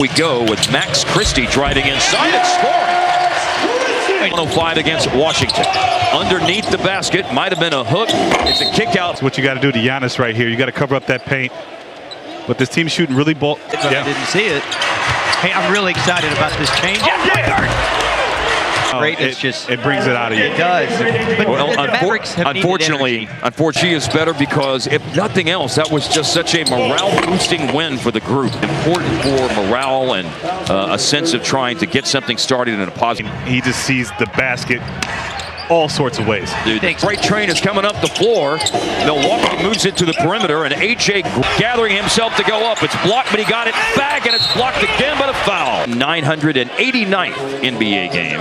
We go with Max Christie driving inside and scoring. 105 against Washington. Underneath the basket, might have been a hook. It's a kick out. That's what you got to do to Giannis right here. You got to cover up that paint. But this team's shooting really ball. I didn't see it. Hey, I'm really excited about this change. Great, it brings it out of you. It does. But well, the Mavericks have unfortunately, is better because if nothing else, that was just such a morale-boosting win for the group. Important for morale and a sense of trying to get something started in a positive. He just sees the basket all sorts of ways. Dude, the freight train is coming up the floor. Milwaukee moves it to the perimeter, and AJ gathering himself to go up. It's blocked, but he got it back, and it's blocked again, but a foul. 989th NBA game.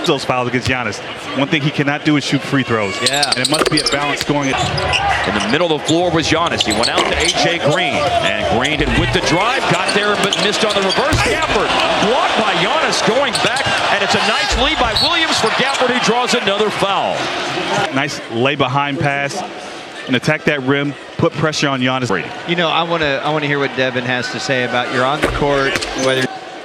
Those fouls against Giannis. One thing he cannot do is shoot free throws. Yeah. And it must be a balance going. In the middle of the floor was Giannis. He went out to AJ Green. And Green with the drive, got there but missed on the reverse. Gafford blocked by Giannis going back. And it's a nice lead by Williams for Gafford, who draws another foul. Nice lay behind pass and attack that rim. Put pressure on Giannis. You know, I want to hear what Devin has to say about you're on the court.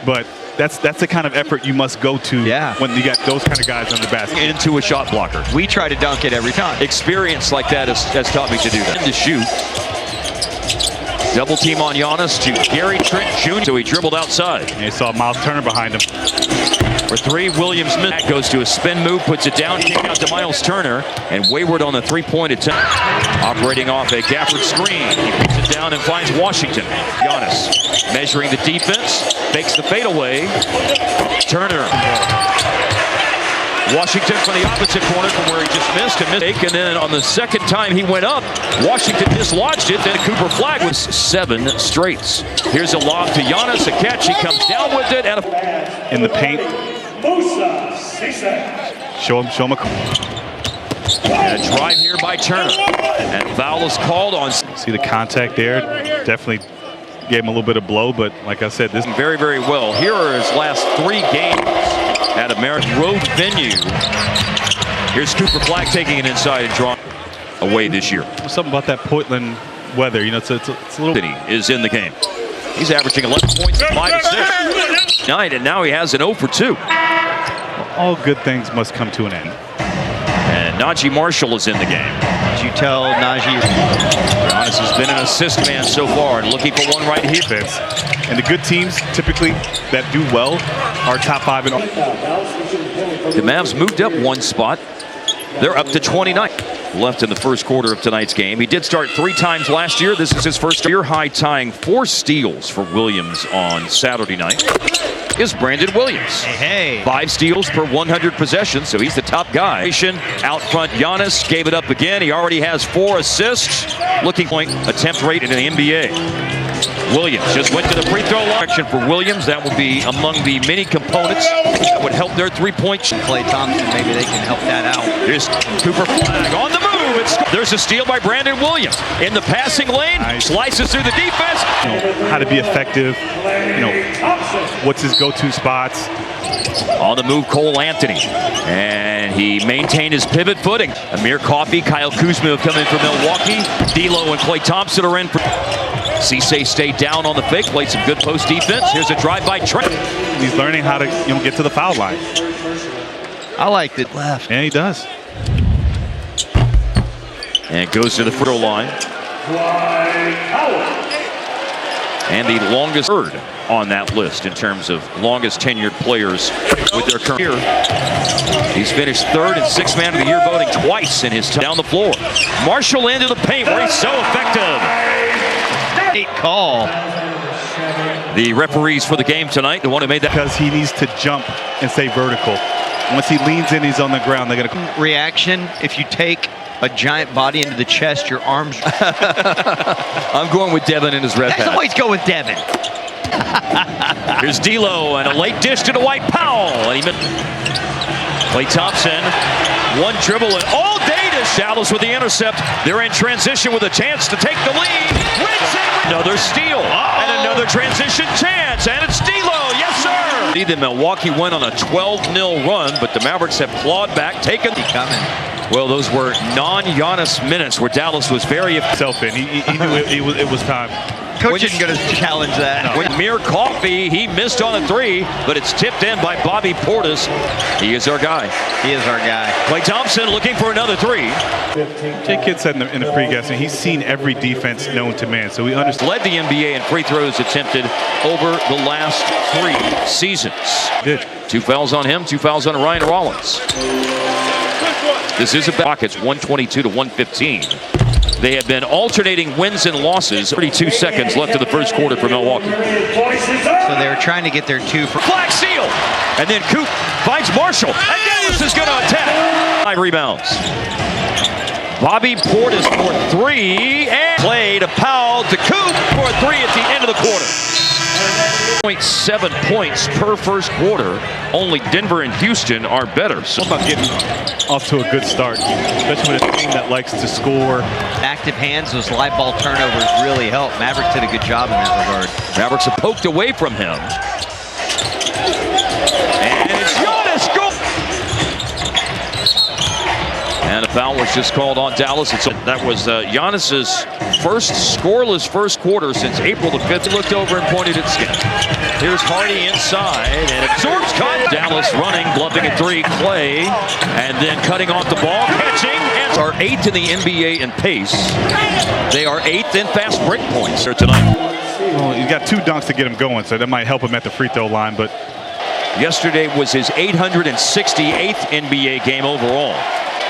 But that's the kind of effort you must go to when you got those kind of guys on the basket. Into a shot blocker. We try to dunk it every time. Experience like that has taught me to do that. To shoot. Double team on Giannis to Gary Trent Jr. So he dribbled outside. And you saw Miles Turner behind him. For three, Williams goes to a spin move, puts it down, kick out to Miles Turner, and Wayward on the three-point attempt. Operating off a Gafford screen. He puts it down and finds Washington. Giannis measuring the defense, fakes the fadeaway. Turner. Washington from the opposite corner from where he just missed a mistake, and then on the second time he went up, Washington dislodged it. Then Cooper Flagg with 7 straights. Here's a lob to Giannis, a catch. He comes down with it and in the paint. Show him a drive here by Turner, and foul is called on. See the contact there. Definitely gave him a little bit of blow, but like I said, this very, very well. Here are his last 3 games at American road venue. Here's Cooper Flagg taking it inside and drawing away this year. Something about that Portland weather, you know, it's a little. City is in the game. He's averaging 11 points and 5 assists. 9, and now he has an 0 for 2. All good things must come to an end. And Najee Marshall is in the game. Did you tell Najee? Giannis has been an assist man so far and looking for one right here. And the good teams typically that do well are top 5 in all. The Mavs moved up 1 spot. They're up to 29 left in the first quarter of tonight's game. He did start 3 times last year. This is his first year high, tying 4 steals for Williams on Saturday night. Is Brandon Williams. Hey. 5 steals per 100 possessions, so he's the top guy. Out front, Giannis gave it up again. He already has 4 assists. Looking point attempt rate in the NBA. Williams just went to the free throw line. For Williams, that would be among the many components that would help their 3-point. Klay Thompson, maybe they can help that out. Here's Cooper Flagg on the move. There's a steal by Brandon Williams in the passing lane. Nice. Slices through the defense. You know, how to be effective. You know, what's his go-to spots. On the move, Cole Anthony. And he maintained his pivot footing. Amir Coffey, Kyle Kuzma have come in for Milwaukee. D'Lo and Klay Thompson are in for. Cisse stayed down on the fake, played some good post defense. Here's a drive by Trent. He's learning how to get to the foul line. I liked it left. And he does. And goes to the free throw line. And the longest third on that list in terms of longest tenured players with their career. He's finished 3rd in 6th man of the year voting twice in his time down the floor. Marshall into the paint where he's so effective. Great call. The referees for the game tonight, the one who made that. Because he needs to jump and stay vertical. Once he leans in, he's on the ground. They're gonna reaction. If you take a giant body into the chest, your arms. I'm going with Devin in his red hat. Always go with Devin. Here's D'Lo and a late dish to Dwight Powell. And Klay Thompson, 1 dribble and all day to Shallows with the intercept. They're in transition with a chance to take the lead. Another steal and another transition chance, and it's D'Lo. Yes, sir. The Milwaukee went on a 12-0 run, but the Mavericks have clawed back, taken. Coming. Well, those were non-Giannis minutes where Dallas was very Self in. He knew it was time. Coach isn't going to challenge that. When Mir Coffey, he missed on a three, but it's tipped in by Bobby Portis. He is our guy. He is our guy. Klay Thompson looking for another three. Jay Kidd said in the pregame, he's seen every defense known to man, so we understand. Led the NBA in free throws attempted over the last 3 seasons. Good. 2 fouls on him, 2 fouls on Ryan Rollins. This is a Rockets 122 to 115. They have been alternating wins and losses. 32 seconds left in the first quarter for Milwaukee. So they were trying to get their 2 for Flag seal. And then Coop finds Marshall. And Dallas is going to attack. 5 rebounds. Bobby Portis for 3. And Klay to Powell to Coop for a 3 at the end of the quarter. 0.7 points per first quarter. Only Denver and Houston are better. So About getting off to a good start, especially with a team that likes to score. active hands. Those live ball turnovers really help. Mavericks did a good job in that regard. Mavericks are poked away from him. And it's Giannis. Go! And a foul was just called on Dallas. That was Giannis's first scoreless first quarter since April the 5th. He looked over and pointed at Skip. Here's Hardy inside and absorbs cut. Dallas running, bluffing at 3. Klay, and then cutting off the ball, catching, and are 8th in the NBA in pace. They are 8th in fast break points here tonight. Well, he's got 2 dunks to get him going, so that might help him at the free throw line. But yesterday was his 868th NBA game overall.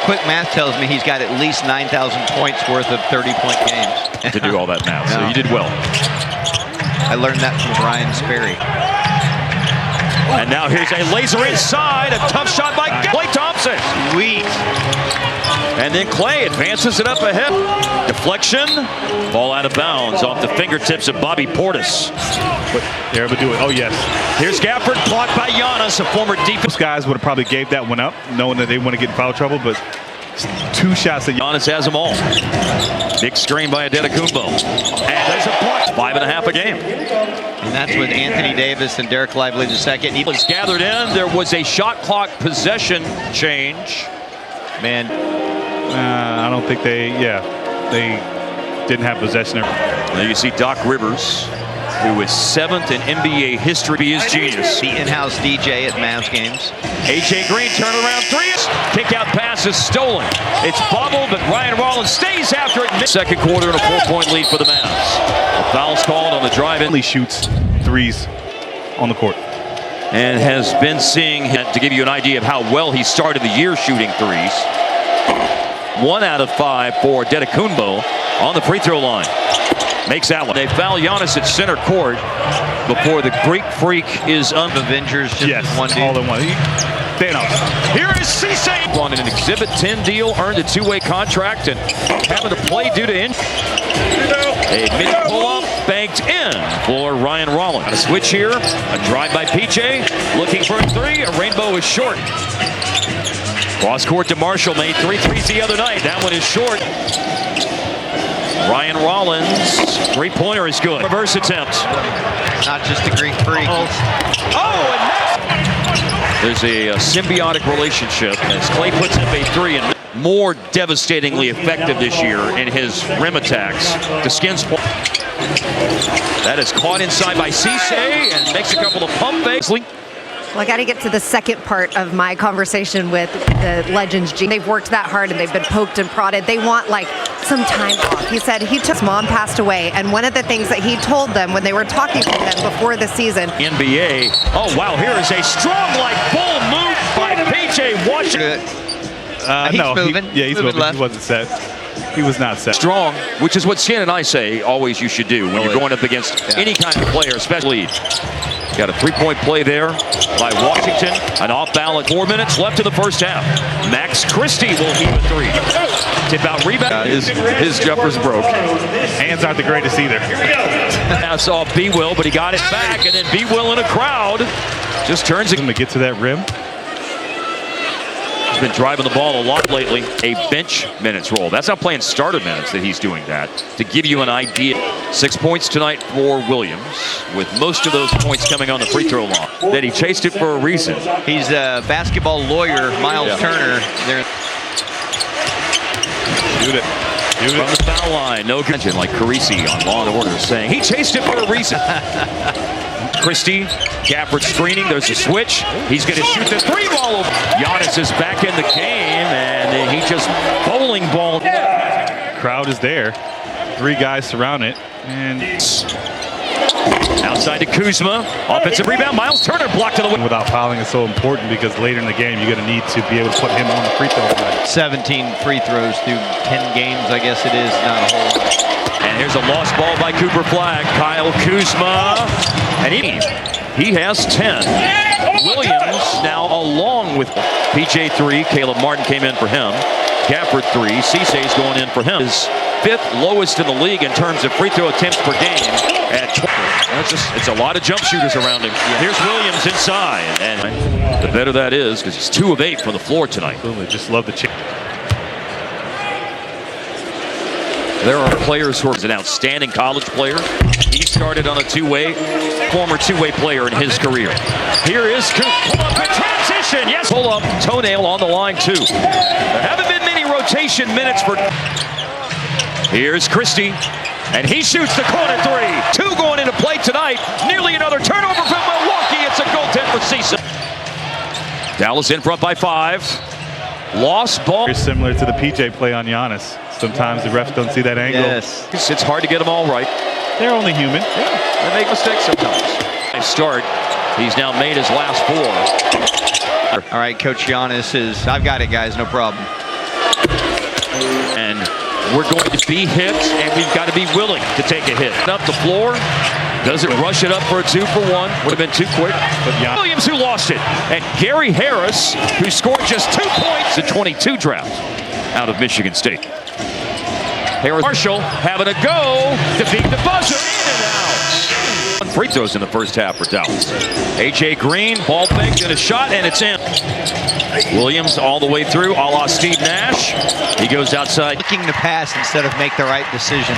Quick math tells me he's got at least 9,000 points worth of 30-point games. To do all that math, so you did well. I learned that from Brian Sperry. And now here's a laser inside, a tough shot by Klay Thompson. Sweet. And then Klay advances it up ahead. Deflection, ball out of bounds off the fingertips of Bobby Portis. but they're able to do it. Oh, yes. Here's Gafford, blocked by Giannis, a former defense. Those guys would have probably gave that one up, knowing that they want to get in foul trouble, but 2 shots that Giannis has them all. Big screen by Adetokounmpo. And there's a block. 5.5 a game. And that's with Anthony Davis and Derek Lively II. He Was gathered in. There was a shot clock possession change. man, I don't think they didn't have possession. Now you see Doc Rivers, who is 7th in NBA history. He is genius. the in-house DJ at Mavs games. A.J. Green turnaround threes. Kick out pass is stolen. It's bobbled, but Ryan Rollins stays after it. Second quarter and a 4-point lead for the Mavs. A foul's called on the drive-in. Only shoots threes on the court. And has been seeing, to give you an idea of how well he started the year shooting threes. 1 out of 5 for Adetokounmpo on the free throw line. Makes that one. They foul Giannis at center court before the Greek Freak is Avengers just Yes, one dude. all in one. Thanos. Here is Cisse on an Exhibit 10 deal, earned a 2-way contract, and having to play due to injury. A mid pull-up, banked in for Ryan Rollins. A switch here, a drive by PJ, looking for a 3. A rainbow is short. Cross court to Marshall, made 3 threes the other night. That one is short. Ryan Rollins, 3-pointer is good. Reverse attempt. Not just a Greek freak. Oh, and there's a symbiotic relationship as Klay puts up a 3 and more devastatingly effective this year in his rim attacks. The Skins. That is caught inside by Cisse and makes a couple of pump fakes. Well, I got to get to the second part of my conversation with the Legends. They've worked that hard and they've been poked and prodded. They want like some time off. He said his mom passed away, and one of the things that he told them when they were talking to them before the season. NBA. Oh wow! Here is a strong like bull move by PJ Washington. He's No, moving. He's moving. Left. He wasn't set. He was not set. Strong, which is what Stan and I say always you should do when you're going up against any kind of player, especially. Got a 3-point play there by Washington. An off-balance. 4 minutes left in the first half. Max Christie will heave a 3. Tip out rebound. His jumper's broke. Hands aren't the greatest either. Pass off B-Will, but he got it back, and then B-Will in a crowd just turns it. To get to that rim. He's been driving the ball a lot lately. A bench minutes roll. That's not playing starter minutes that he's doing that. To give you an idea, 6 points tonight for Williams, with most of those points coming on the free throw line. That he chased it for a reason. He's a basketball lawyer, Miles Turner. There. Shoot it. From the foul line, no contention, like Carisi on Law & Order saying he chased it for a reason. Christie, Gafford screening, there's a switch. He's going to shoot the three ball. Giannis is back in the game, and he just bowling balled. Crowd is there. 3 guys surround it, and outside to Kuzma, offensive rebound. Miles Turner blocked to the wing. Without fouling is so important because later in the game you're going to need to be able to put him on the free throw line. 17 free throws through 10 games, I guess it is. Not a whole lot. And here's a lost ball by Cooper Flag. Kyle Kuzma, and he has 10. Williams now along with PJ 3. Caleb Martin came in for him. Gafford 3. Cisse's going in for him. His 5th lowest in the league in terms of free throw attempts per game at 20. It's a lot of jump shooters around him. Here's Williams inside, and the better that is because he's 2 of 8 from the floor tonight. Absolutely, just love the chance. There are players who are an outstanding college player. He started on a former two-way player in his career. Here is Coop. Pull up in transition. Yes, pull up. Toenail on the line too. There haven't been many rotation minutes for. Here's Christie, and he shoots the corner 3. 2 going into play tonight. Nearly another turnover from Milwaukee. It's a goaltend for Cisse. Dallas in front by 5. Lost ball. Very similar to the PJ play on Giannis. Sometimes the refs don't see that angle. Yes. It's hard to get them all right. They're only human. Yeah, they make mistakes sometimes. Nice start. He's now made his last 4. All right, Coach Giannis is, I've got it, guys, no problem. And we're going to be hit, and we've got to be willing to take a hit. Up the floor. Doesn't rush it up for a 2 for 1. Would have been too quick. But Williams who lost it. And Gary Harris, who scored just 2 points in 22 draft out of Michigan State. Harris Marshall having a go to beat the buzzer. In and out. 1 free throws in the first half for Dallas. A.J. Green, ball faked and a shot, and it's in. Williams all the way through, a la Steve Nash. He goes outside. Looking to pass instead of make the right decision.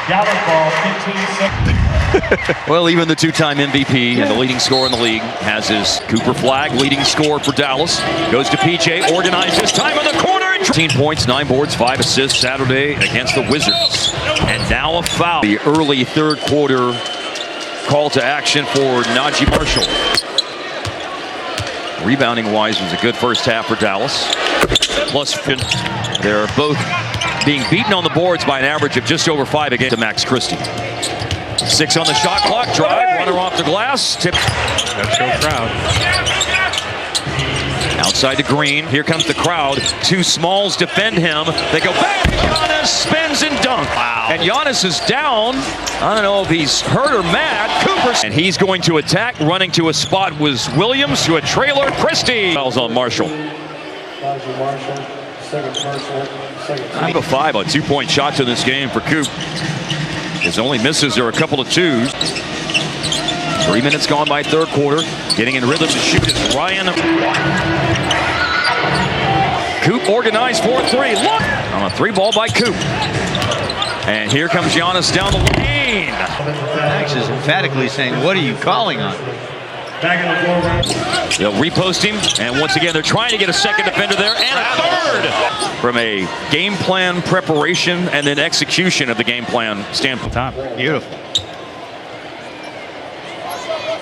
Dallas ball, 15 seconds. Well, even the 2-time MVP and the leading scorer in the league has his Cooper Flag, leading scorer for Dallas. Goes to PJ, organized this time on the corner. 13 points, 9 boards, 5 assists Saturday against the Wizards. And now a foul. The early 3rd quarter call to action for Najee Marshall. Rebounding-wise, was a good first half for Dallas. Plus, they're both being beaten on the boards by an average of just over 5 against to Max Christie. 6 on the shot clock. Drive, runner off the glass. Tip. That's show crowd. Outside to Green. Here comes the crowd. 2 smalls defend him. They go back. Giannis spins and dunk. Wow. And Giannis is down. I don't know if he's hurt or mad. Cooper. And he's going to attack. Running to a spot was Williams to a trailer. Christie. Fouls on Marshall. 5 of 5 on 2-point shots in this game for Coop. His only misses are a couple of 2s. 3 minutes gone by 3rd quarter. Getting in rhythm to shoot is Ryan. Coop organized for 3. Look! On a 3 ball by Coop. And here comes Giannis down the lane. Max is emphatically saying, what are you calling on? They'll repost him. And once again, they're trying to get a second defender there. And a 3rd! From a game plan preparation and then execution of the game plan standpoint. Beautiful.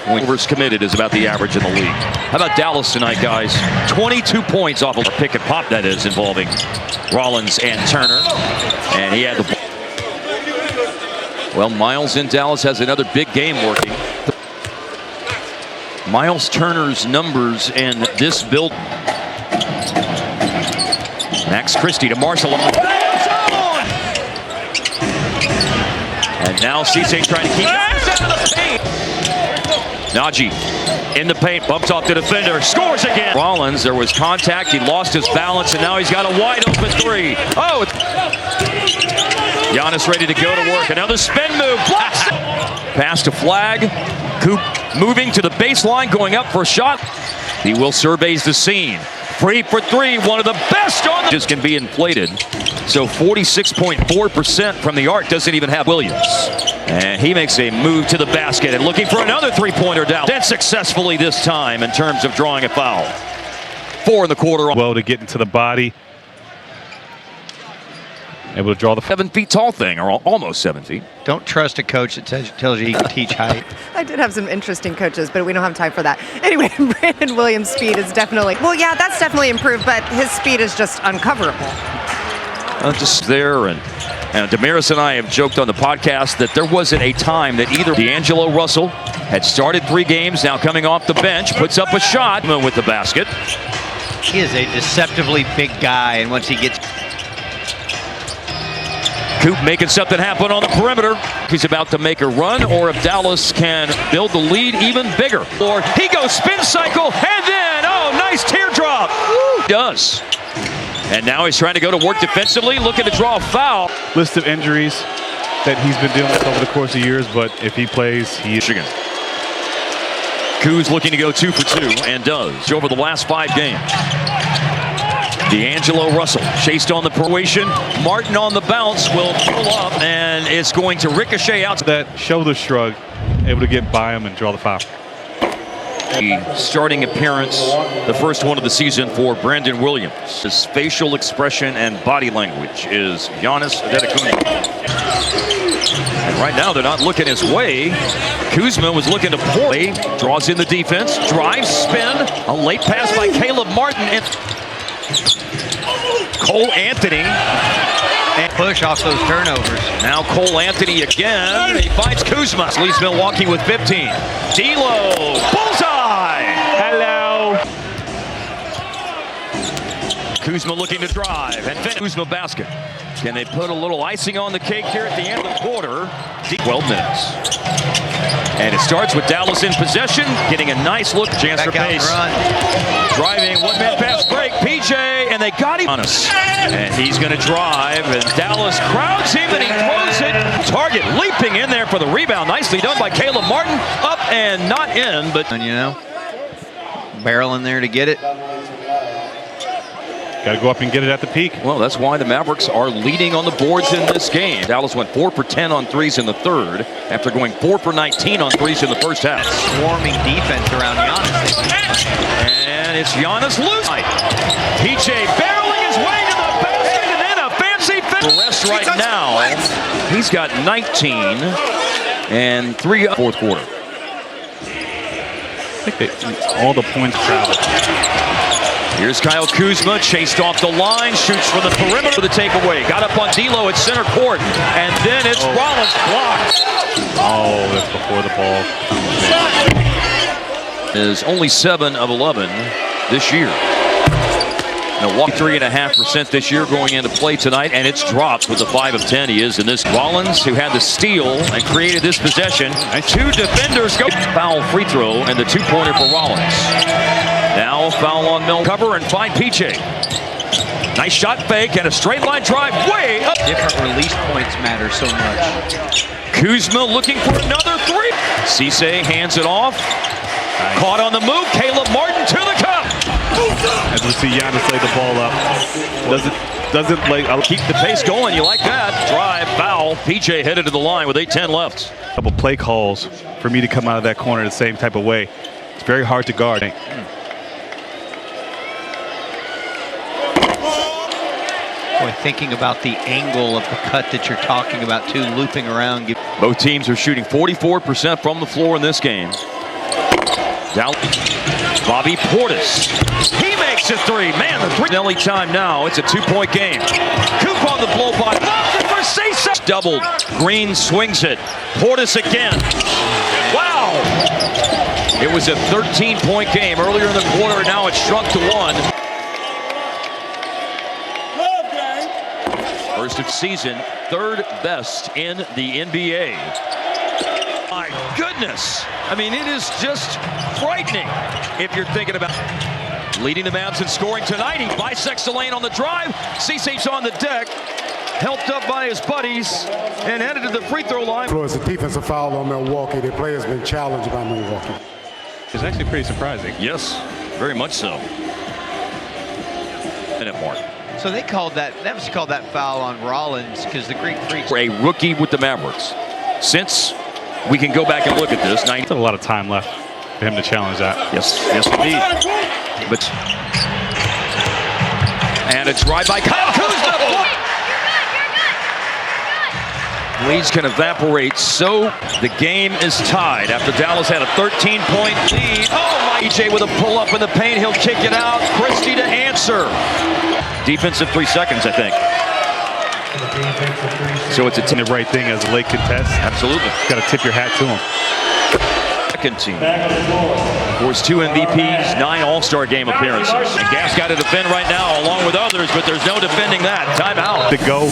Overs committed is about the average in the league. How about Dallas tonight, guys? 22 points off of a pick and pop, that is, involving Rollins and Turner. And he had the ball. Well, Miles in Dallas has another big game working. Miles Turner's numbers in this build. Max Christie to Marshall. And now Cisse trying to keep Giannis out of the paint. Najee in the paint, bumps off the defender, scores again. Rollins, there was contact, he lost his balance, and now he's got a wide open 3. Oh! Giannis ready to go to work. Another spin move, blocks it. Pass to Flag. Coop moving to the baseline, going up for a shot. He will surveys the scene. Free for 3, one of the best on the just can be inflated. So 46.4% from the arc doesn't even have Williams. And he makes a move to the basket and looking for another 3-pointer down. Then successfully this time in terms of drawing a foul. 4 in the quarter. Well, to get into the body. Able to draw the 7 feet tall thing, or almost 7 feet. Don't trust a coach that tells you he can teach height. I did have some interesting coaches, but we don't have time for that. Anyway, Brandon Williams' speed is definitely, well, yeah, that's definitely improved, but his speed is just uncoverable. Just there, and Damaris and I have joked on the podcast that there wasn't a time that either D'Angelo Russell had started 3 games, now coming off the bench, puts up a shot with the basket. He is a deceptively big guy, and once he gets... Coop making something happen on the perimeter. He's about to make a run, or if Dallas can build the lead even bigger. Or he goes spin cycle, and then, oh, nice teardrop. Woo. Does. And now he's trying to go to work defensively, looking to draw a foul. list of injuries that he's been dealing with over the course of years, but if he plays, he is. Michigan. Kuz looking to go 2 for 2, and does over the last 5 games. D'Angelo Russell chased on the persuasion. Martin on the bounce will pull up, and it's going to ricochet out. That shoulder shrug, able to get by him and draw the foul. The starting appearance, the first one of the season for Brandon Williams. His facial expression and body language is Giannis Antetokounmpo. And right now they're not looking his way. Kuzma was looking to play, draws in the defense, drives, spin, a late pass by Caleb Martin, and Cole Anthony. And push off those turnovers. Now Cole Anthony again. He finds Kuzma. Leads Milwaukee with 15. D'Lo, bullseye. Hello. Kuzma looking to drive and finish. Kuzma basket. Can they put a little icing on the cake here at the end of the quarter? 12 minutes. And it starts with Dallas in possession, getting a nice look. Chance for pace. Driving, one-man fast break. PJ, and they got him on us. And he's going to drive, and Dallas crowds him, and he throws it. Target leaping in there for the rebound. Nicely done by Caleb Martin. Up and not in, but And you know, barrel in there to get it. Got to go up and get it at the peak. well, that's why the Mavericks are leading on the boards in this game. Dallas went 4 for 10 on threes in the third after going 4 for 19 on threes in the first half. Swarming defense around Giannis. And it's Giannis loose. PJ barreling his way to the basket, and then a fancy finish. The rest right now, he's got 19 and 3 fourth quarter. I think all the points traveled. Here's Kyle Kuzma, chased off the line, shoots from the perimeter for the takeaway. Got up on D'Lo at center court, and then it's Rollins blocked. Oh, that's before the ball. Is only 7 of 11 this year. Milwaukee 3.5% this year going into play tonight, and it's dropped with the 5 of 10 he is in this. Rollins, who had the steal and created this possession. 2 defenders go. Foul free throw and the 2-pointer for Rollins. Now foul on Mill. Cover and find PJ. Nice shot fake and a straight line drive way up. Different release points matter so much. Kuzma looking for another 3. Cisse hands it off. Nice. Caught on the move. Caleb Martin to the cup. As we see Giannis lay the ball up. Doesn't lay. I'll Keep the pace going. You like that? Drive, foul. PJ headed to the line with 8:10 left. a couple play calls for me to come out of that corner the same type of way. It's very hard to guard. Boy, thinking about the angle of the cut that you're talking about, too, looping around. Both teams are shooting 44% from the floor in this game. Down. Bobby Portis. He makes a 3. Man, the 3. Nelly time now. It's a 2-point game. Coop on the blow by. For Cisse. Doubled. Green swings it. Portis again. Wow. It was a 13-point game earlier in the quarter. Now it's shrunk to 1. First of season, 3rd best in the NBA. My goodness. I mean, it is just frightening if you're thinking about leading the Mavs in scoring tonight. He bisects the lane on the drive. Cisse's on the deck, helped up by his buddies, and headed to the free throw line. It's a defensive foul on Milwaukee. The player's been challenged by Milwaukee. It's actually pretty surprising. Yes, very much so. And at Mark. So they called that was called that foul on Rollins because the Greek Freaks. For a rookie with the Mavericks. Since we can go back and look at this. There's a lot of time left for him to challenge that. Yes, indeed. But and a drive by Kyle Kuzma. Leads can evaporate, so the game is tied after Dallas had a 13-point lead. Oh, my! EJ with a pull-up in the paint. He'll kick it out. Christie to answer. Defensive 3 seconds, I think. So it's the right thing as a late contest. Absolutely. Got to tip your hat to him. Second team. Of course, 2 MVPs, 9 All-Star game appearances. And Gas got to defend right now along with others, but there's no defending that. Timeout. To go,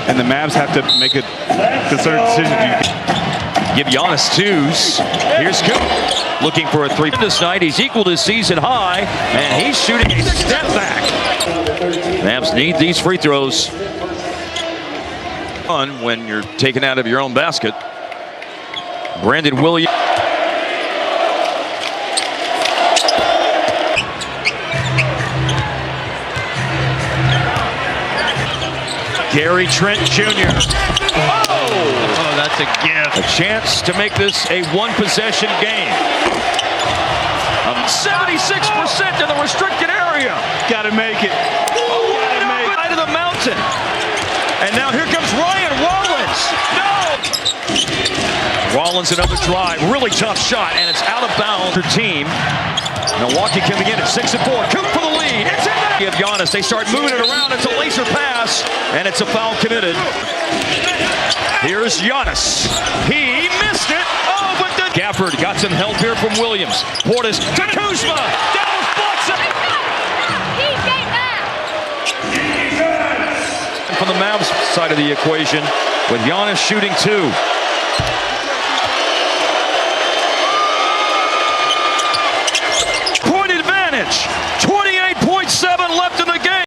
and the Mavs have to make a concerted decision. Give Giannis 2s. Here's Coop looking for a 3 this night. He's equaled his season high, and he's shooting a step back. Mavs need these free throws. Fun when you're taken out of your own basket. Brandon Williams. Gary Trent Jr. Oh, that's a gift. A chance to make this a one-possession game. 76% in the restricted area. Got to make it. Side of the mountain. And now here comes Ryan Rollins. No! Rollins another drive. Really tough shot, and it's out of bounds. Their team. Milwaukee coming in at 6-4. Coop for the lead. It's in there. Of Giannis, they start moving it around. It's a laser pass, and it's a foul committed. Here's Giannis. He missed it. Oh, but the Gafford got some help here from Williams. Portis to Kuzma. Dallas blocks it. From the Mavs side of the equation, with Giannis shooting 2. Point advantage. 28.7 left in the game.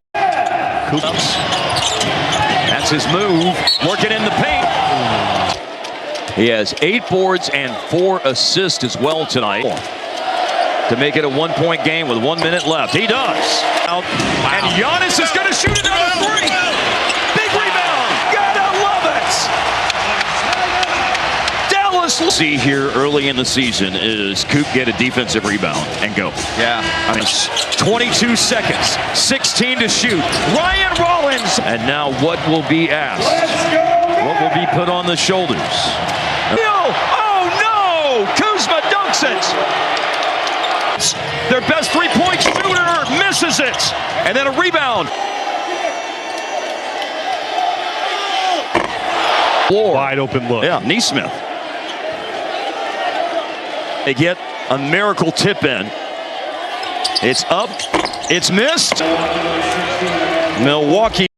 That's his move. Working in the paint. He has 8 boards and 4 assists as well tonight to make it a 1-point game with 1 minute left. He does. And Giannis is going to shoot another 3. Big rebound. Gotta love it. Dallas. See here early in the season is Coop get a defensive rebound and go. Yeah. I mean, 22 seconds, 16 to shoot. Ryan Rollins. And now what will be asked? What will be put on the shoulders? No! Oh no! Kuzma dunks it. Their best 3-point shooter misses it. And then a rebound. Wide open look. Yeah, Neesmith. They get a miracle tip in. It's up. It's missed. Milwaukee.